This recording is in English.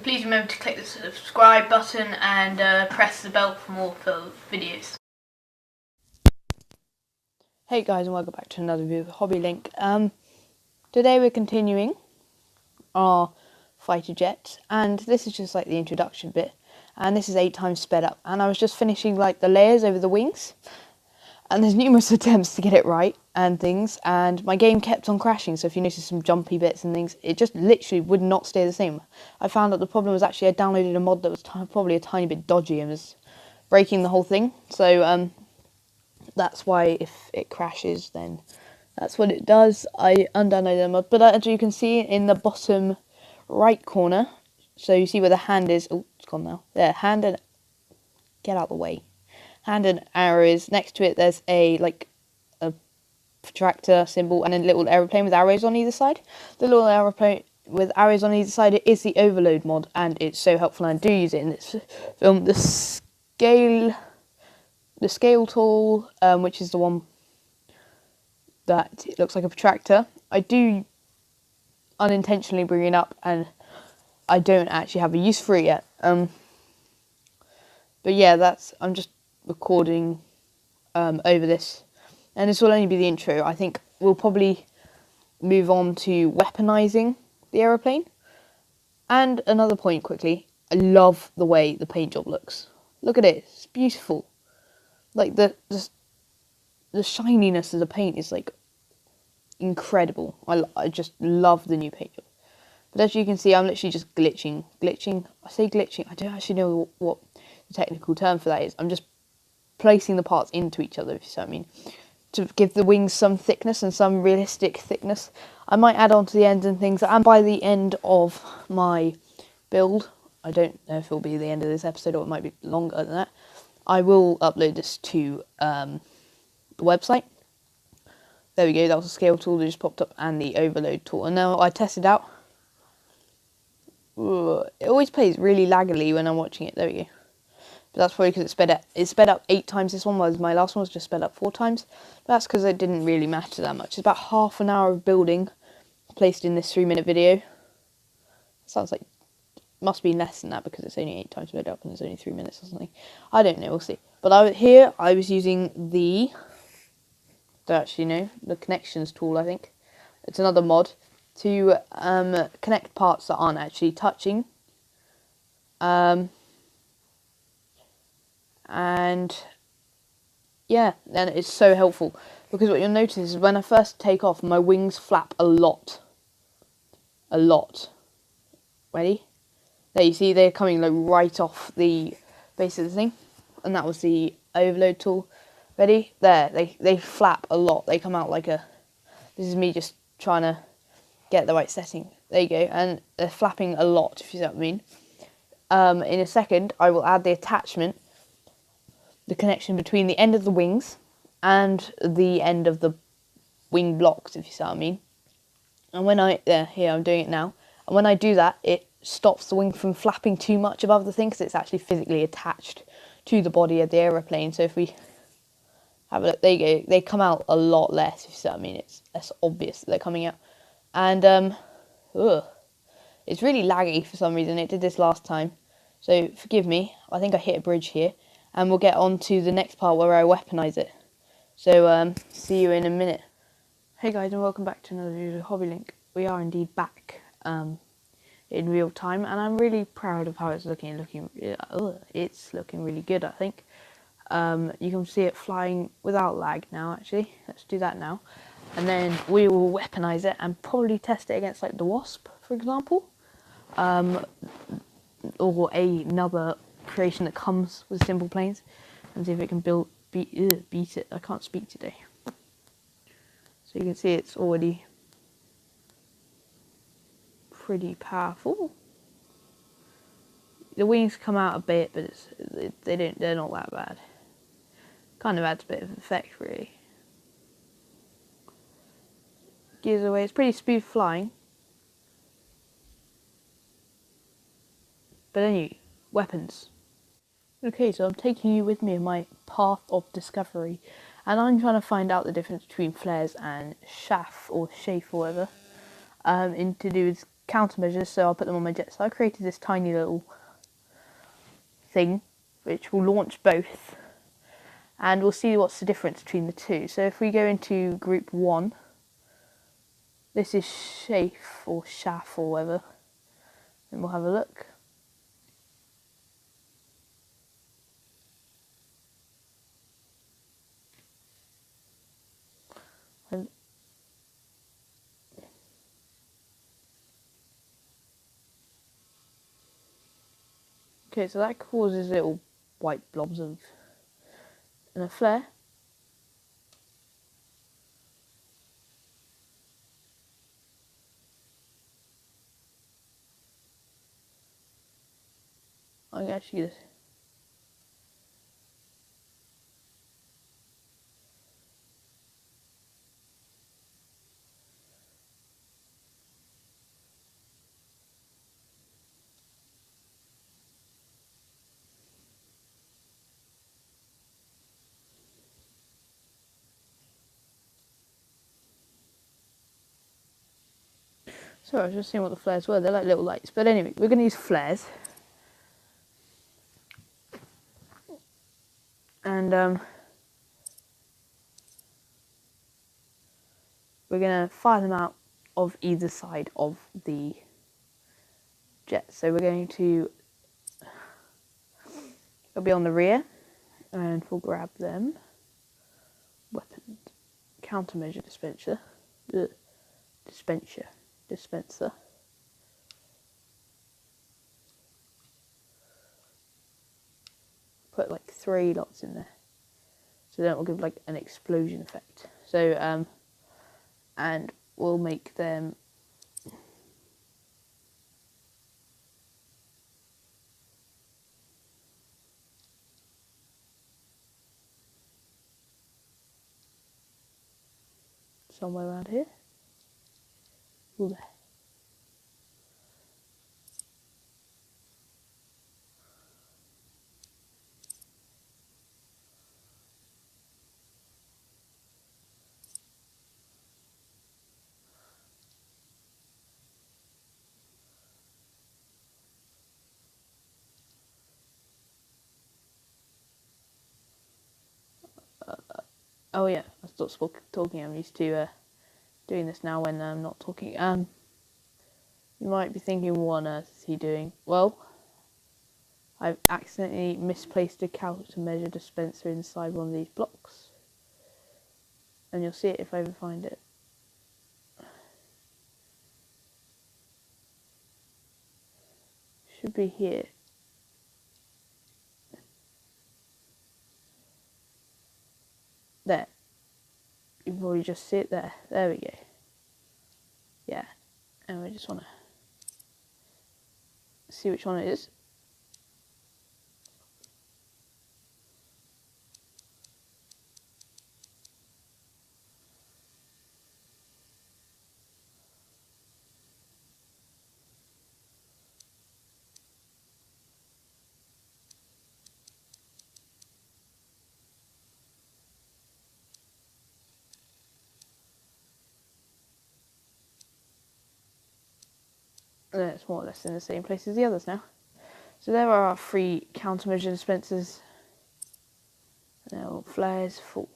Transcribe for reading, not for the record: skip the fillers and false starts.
Please remember to click the subscribe button and press the bell for more videos. Hey guys, and welcome back to another video of Hobby Link. Today we're continuing our fighter jets, and this is just like the introduction bit, and this is 8 times sped up, and I was just finishing like the layers over the wings, and there's numerous attempts to get it right and things, and my game kept on crashing. So if you notice some jumpy bits and things, it just literally would not stay the same. I found out the problem was actually I downloaded a mod that was probably a tiny bit dodgy and was breaking the whole thing. So that's why if it crashes, then that's what it does. I undownloaded the mod, but as you can see in the bottom right corner, so you see where the hand is. Oh, it's gone now. There, hand and get out of the way. Hand and arrow is next to it. There's a protractor symbol and a little aeroplane with arrows on either side. The little aeroplane with arrows on either side is the overload mod, and it's so helpful, and I do use it in this film. The scale tool, which is the one that it looks like a protractor, I do unintentionally bring it up, and I don't actually have a use for it yet. But yeah, I'm just recording over this, and this will only be the intro. I think we'll probably move on to weaponizing the aeroplane. And another point quickly, I love the way the paint job looks. Look at it, it's beautiful. Like the shininess of the paint is like incredible. I just love the new paint job. But as you can see, I'm literally just glitching. I say glitching, I don't actually know what the technical term for that is. I'm just placing the parts into each other, if you see what I mean, to give the wings some thickness and some realistic thickness. I might add on to the ends and things, and by the end of my build, I don't know if it'll be the end of this episode or it might be longer than that, I will upload this to the website. There we go, that was a scale tool that just popped up, and the overload tool. And now I tested out. It always plays really laggily when I'm watching it. There we go. But that's probably because it's sped up 8 times. This one was, my last one was just sped up 4 times. But that's because it didn't really matter that much. It's about half an hour of building placed in this 3-minute video. Sounds like, must be less than that because it's only 8 times sped up and it's only 3 minutes or something. I don't know, we'll see. But I was using the connections tool, I think. It's another mod to connect parts that aren't actually touching. And yeah, then it's so helpful because what you'll notice is when I first take off, my wings flap a lot. Ready? There, you see they're coming like right off the base of the thing, and that was the overload tool. Ready? There, they flap a lot. They come out like a. This is me just trying to get the right setting. There you go, and they're flapping a lot, if you see what I mean. In a second, I will add the attachment. The connection between the end of the wings and the end of the wing blocks, if you see what I mean. And when here I'm doing it now, and when I do that, it stops the wing from flapping too much above the thing because it's actually physically attached to the body of the aeroplane. So if we have a look, there you go, they come out a lot less, if you see what I mean. It's less obvious that they're coming out. And it's really laggy for some reason. It did this last time, so forgive me. I think I hit a bridge here. And we'll get on to the next part where I weaponize it. So, see you in a minute. Hey guys, and welcome back to another video of Hobby Link. We are indeed back in real time, and I'm really proud of how it's looking. It's looking really good, I think. You can see it flying without lag now, actually. Let's do that now. And then we will weaponize it and probably test it against, like, the Wasp, for example. Or another creation that comes with SimplePlanes, and see if it can beat it. I can't speak today. So you can see it's already pretty powerful. The wings come out a bit, but they're not that bad. Kind of adds a bit of effect, really. Gears away. It's pretty smooth flying. But anyway, weapons. Okay, so I'm taking you with me in my path of discovery, And I'm trying to find out the difference between flares and chaff or chafe or whatever, to do with countermeasures. So I'll put them on my jet. So I created this tiny little thing which will launch both, and we'll see what's the difference between the two. So if we go into group 1, this is chafe or chaff or whatever, and we'll have a look. Okay, so that causes little white blobs of, and a flare. I'm actually gonna, sorry, I was just seeing what the flares were. They're like little lights. But anyway, we're going to use flares. And we're going to fire them out of either side of the jet. So we're going to, it'll be on the rear, and we'll grab them. Weapons, countermeasure dispenser. Dispenser. Put like 3 lots in there, so then it will give like an explosion effect. So and we'll make them somewhere around here. Ooh, there. Oh yeah, I stopped talking. I'm used to doing this now when I'm not talking. You might be thinking, what on earth is he doing? Well, I've accidentally misplaced a countermeasure dispenser inside one of these blocks. And you'll see it if I ever find it. Should be here. There. You can probably just see it there. There we go. Yeah. And we just want to see which one it is. And it's more or less in the same place as the others now. So there are our 3 countermeasure dispensers. Now flares full.